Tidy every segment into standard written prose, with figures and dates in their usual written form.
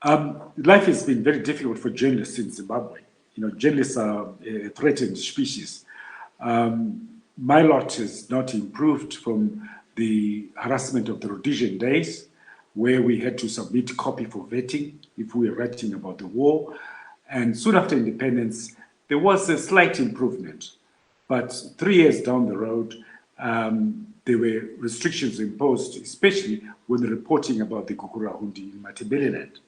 Life has been very difficult for journalists in Zimbabwe. Journalists are a threatened species. My lot has not improved from the harassment of the Rhodesian days, where we had to submit copy for vetting if we were writing about the war. And soon after independence, there was a slight improvement. But 3 years down the road, there were restrictions imposed, especially when reporting about the Gukurahundi in Matabeleland.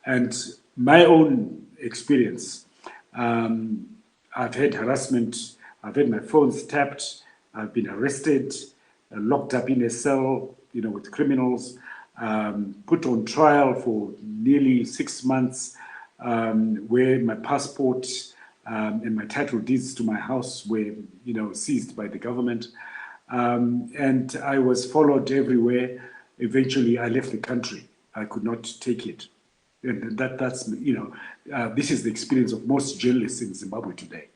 And my own experience, I've had harassment, I've had my phones tapped, I've been arrested, locked up in a cell, with criminals, put on trial for nearly 6 months, where my passport and my title deeds to my house were, seized by the government. And I was followed everywhere. Eventually, I left the country. I could not take it. And that's this is the experience of most journalists in Zimbabwe today.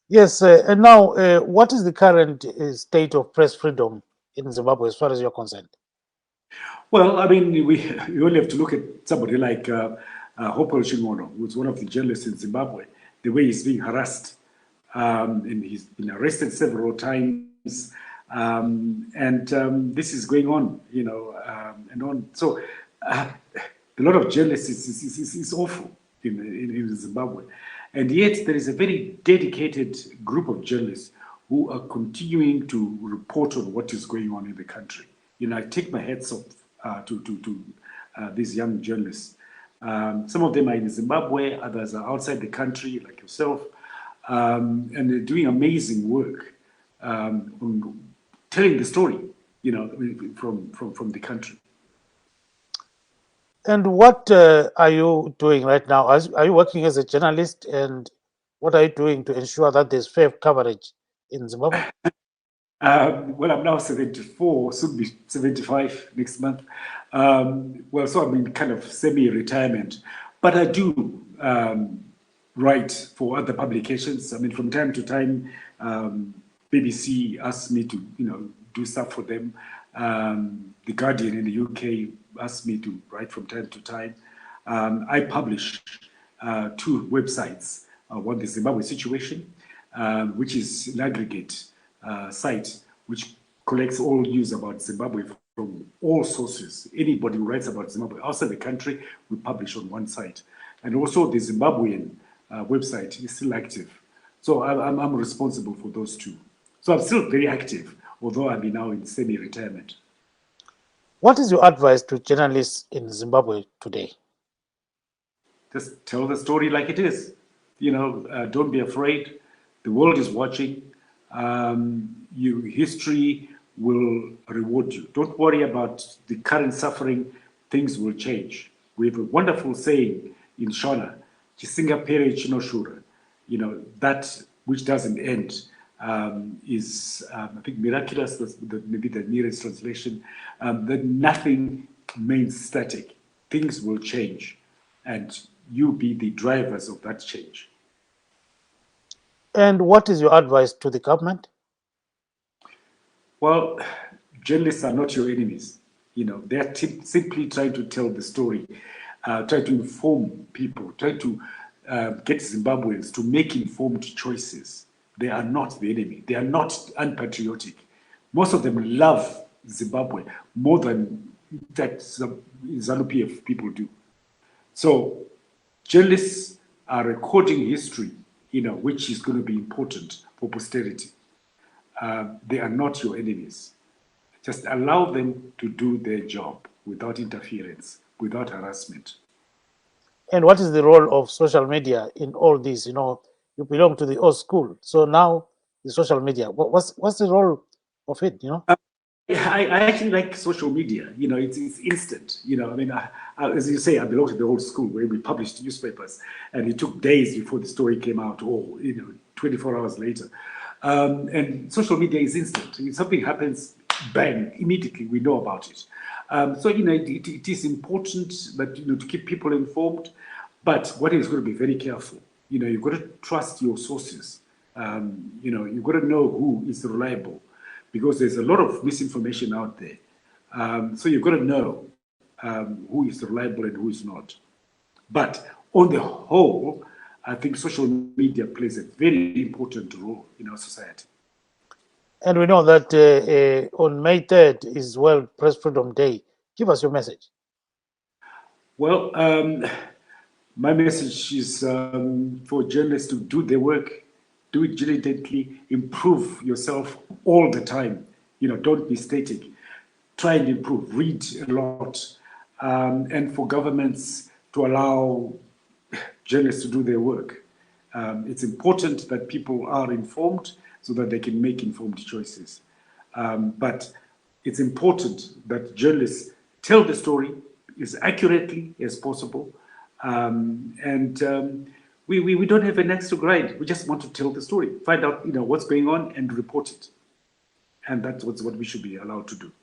Yes, and now, what is the current state of press freedom in Zimbabwe as far as you're concerned? Well, I mean, you only have to look at somebody like Hopewell Chingono, who's one of the journalists in Zimbabwe, the way he's being harassed. And he's been arrested several times. This is going on, and on. So a lot of journalists is awful in Zimbabwe. And yet there is a very dedicated group of journalists who are continuing to report on what is going on in the country. I take my hats off to these young journalists. Some of them are in Zimbabwe, others are outside the country, like yourself, and they're doing amazing work on telling the story, from the country. And what are you doing right now? Are you working as a journalist, and what are you doing to ensure that there's fair coverage in Zimbabwe? Well, I'm now 74, soon be 75 next month. So I'm in kind of semi-retirement, but I do write for other publications. I mean, from time to time, BBC asks me to, do stuff for them. The Guardian in the UK asked me to write from time to time. I publish 2 websites. One, the Zimbabwe Situation, which is an aggregate site which collects all news about Zimbabwe from all sources. Anybody who writes about Zimbabwe outside the country, we publish on one site. And also the Zimbabwean website is still active. So I'm responsible for those 2. So I'm still very active, although I'm now in semi-retirement. What is your advice to journalists in Zimbabwe today? Just tell the story like it is. Don't be afraid. The world is watching. History will reward you. Don't worry about the current suffering. Things will change. We have a wonderful saying in Shona, Chisinga pere chinoshura. That which doesn't end is, I think, miraculous. That's maybe the nearest translation. That nothing remains static. Things will change, and you be the drivers of that change. And what is your advice to the government? Well, journalists are not your enemies. They are simply trying to tell the story, try to inform people, try to get Zimbabweans to make informed choices. They are not the enemy. They are not unpatriotic. Most of them love Zimbabwe more than that ZANU-PF people do. So journalists are recording history, which is going to be important for posterity. They are not your enemies. Just allow them to do their job without interference, without harassment. And what is the role of social media in all this? You belong to the old school. So now the social media, what's the role of it, I actually like social media. It's instant. As you say, I belong to the old school where we published newspapers, and it took days before the story came out, or 24 hours later. And social media is instant. If something happens, bang, immediately we know about it. So it is important, but to keep people informed. But what is going to be very careful. You've got to trust your sources. You've got to know who is reliable, because there's a lot of misinformation out there. So you've got to know who is reliable and who is not. But on the whole, I think social media plays a very important role in our society. And we know that on May 3rd is World Press Freedom Day. Give us your message. Well, my message is for journalists to do their work, do it diligently, improve yourself all the time. Don't be static. Try and improve, read a lot. And for governments to allow journalists to do their work. It's important that people are informed so that they can make informed choices. But it's important that journalists tell the story as accurately as possible. We don't have an axe to grind. We just want to tell the story, find out what's going on and report it. And that's what we should be allowed to do.